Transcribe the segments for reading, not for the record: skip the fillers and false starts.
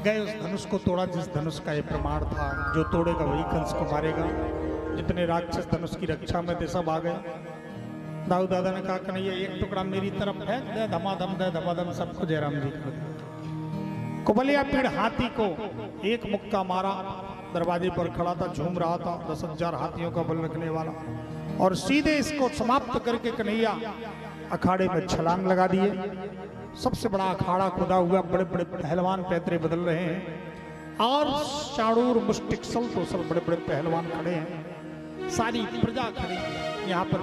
गए उस धनुष को तोड़ा जिस धनुष का ये प्रमाण था, जो तोड़ेगा वही कंस को मारेगा। जितने राक्षस धनुष की रक्षा में थे सब आ गए। दाऊ दादा ने कहा कन्हैया एक टुकड़ा मेरी तरफ फेंक दे, धमाधम सबको जयराम जी कर दे। कुबलिया पीड़ हाथी को एक मुक्का मारा, दरवाजे पर खड़ा था, झूम रहा था, 10,000 हाथियों का बल रखने वाला, और सीधे इसको समाप्त करके कन्हैया अखाड़े में छलांग लगा दिए। सबसे बड़ा अखाड़ा खुदा हुआ, बड़े बड़े पहलवान पैतरे बदल रहे हैं और चाड़ूर मुष्टिक सल तो सल बड़े बड़े पहलवान खड़े हैं। सारी प्रजा खड़ी यहाँ पर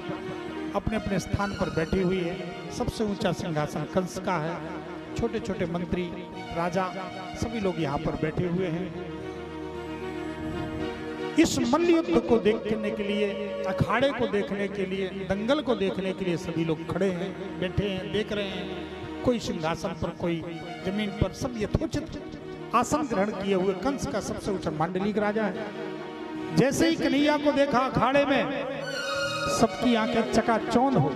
अपने अपने स्थान पर बैठी हुई है। सबसे ऊंचा सिंहासन कंस का है, छोटे छोटे मंत्री राजा सभी लोग यहाँ पर बैठे हुए हैं। इस मल्ल युद्ध को देखने के लिए, अखाड़े को देखने के लिए, दंगल को देखने के लिए सभी लोग खड़े हैं, बैठे हैं, देख रहे हैं। कोई सिंहासन पर, कोई जमीन पर, सब यथोचित आसन ग्रहण किए हुए। कंस का सबसे ऊंचा मांडलिक राजा है। जैसे ही कन्हैया को देखा अखाड़े में, सबकी आंखें चकाचौंध हो।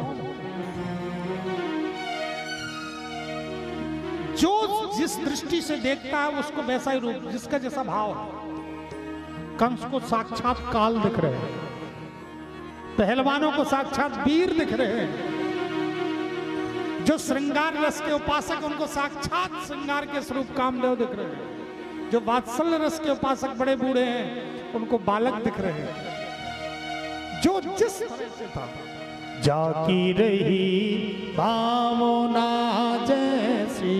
जो जिस दृष्टि से देखता है उसको वैसा ही रूप, जिसका जैसा भाव है। कंस को साक्षात काल दिख रहे हैं, पहलवानों को साक्षात वीर दिख रहे हैं। जो श्रृंगार रस के उपासक उनको साक्षात श्रृंगार के स्वरूप कामदेव दिख रहे हैं। जो वात्सल्य रस के उपासक बड़े बूढ़े हैं उनको बालक दिख रहे हैं। जो जिस तरह से था, जाकी रही भावना जैसी,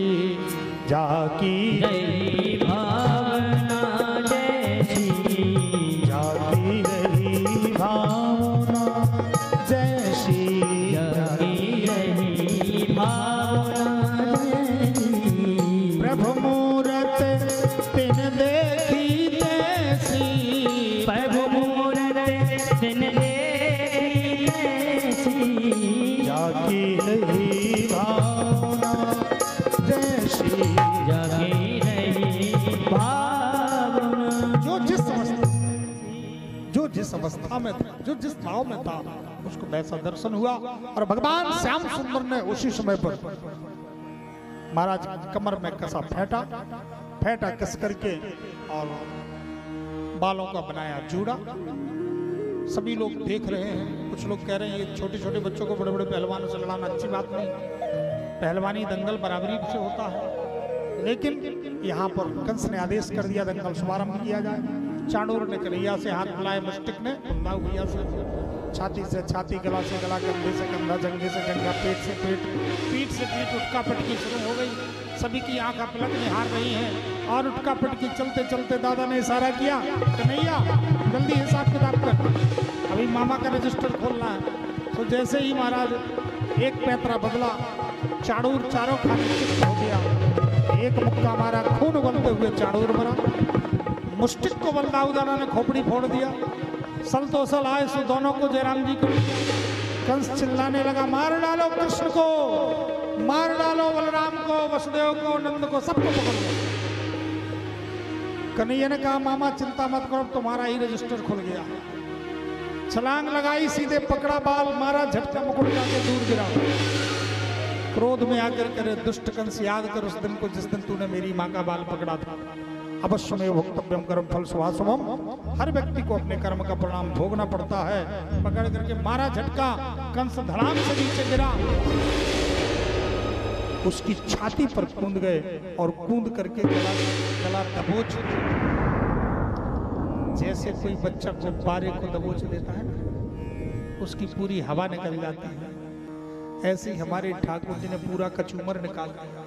जाकी रही भावना जैसी, जाकी रही भावना जैसी, जाकी रही भावना जैसी, प्रभु मूरत तिन देखी तैसी, प्रभु मूरत तिन देखी तैसी, जाकी रही भावना जैसी, जाकी रही भावना। जो जिस अवस्था में था, जो जिस भाव में था, उसको वैसा दर्शन हुआ। और भगवान श्याम सुंदर ने उसी समय पर महाराज कमर में कसा फेंटा कस करके और बालों का बनाया जूड़ा। सभी लोग देख रहे हैं। कुछ लोग कह रहे हैं ये छोटे छोटे बच्चों को बड़े बड़े पहलवानों से लड़ाना अच्छी बात नहीं, पहलवानी दंगल बराबरी से होता है। लेकिन यहाँ पर कंस ने आदेश कर दिया दंगल शुभारंभ किया जाए। चाणूर ने कन्हैया से हाथ मिलाए, मुष्टिक ने भैया से छाती से छाती, गला से गला, कंधे से कंधा, जंघे से जंघा, पेट से पेट, पीठ से पीठ, उठका पटकी शुरू हो गई। सभी की आंख पलक निहार रही हैं और उठका पटकी चलते चलते दादा ने इशारा किया, कन्हैया जल्दी हिसाब किताब कर, अभी मामा का रजिस्टर खोलना है। तो जैसे ही महाराज एक पैतरा बदला, चाणूर चारों खाने चित्त हो गया। एक मुक्का मारा, खून उबलते हुए चाणूर मरा। मुष्टिक को बलदाऊदाना ने खोपड़ी फोड़ दिया। सल तो सल आए सो दोनों को जयराम जी को। कंस चिल्लाने लगा, मार डालो कृष्ण को, मार डालो बलराम को, वसुदेव को, नंद को, सबको पकड़ लो। कन्हैया ने कहा मामा चिंता मत करो, तुम्हारा ही रजिस्टर खुल गया। छलांग लगाई, सीधे पकड़ा बाल, मारा, झटका मुकुट जाके दूर गिरा। क्रोध में आकर करे, दुष्ट कंस याद कर उस दिन को जिस दिन तूने मेरी माँ का बाल पकड़ा था। अवश्य में भोक्तव्यम कर्म फल सुभासुभम। हर व्यक्ति को अपने कर्म का परिणाम भोगना पड़ता है। पकड़ करके मारा झटका, कंस धड़ाम से नीचे गिरा, उसकी छाती पर कूद गए और कूद करके गला दबोच, जैसे कोई बच्चा गुब्बारे को दबोच देता है ना, उसकी पूरी हवा निकल जाती है। ऐसे ही हमारे ठाकुर जी ने पूरा कचूमर निकाल दिया,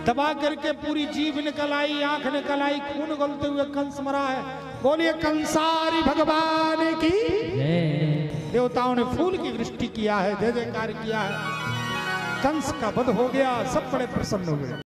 दबा करके पूरी जीभ निकल आई, आंख निकल आई, खून उगलते हुए कंस मरा है। बोलिए कंसारी भगवान की। देवताओं ने फूल की वृष्टि किया है, जय जयकार किया है। कंस का वध हो गया, सब बड़े प्रसन्न हुए।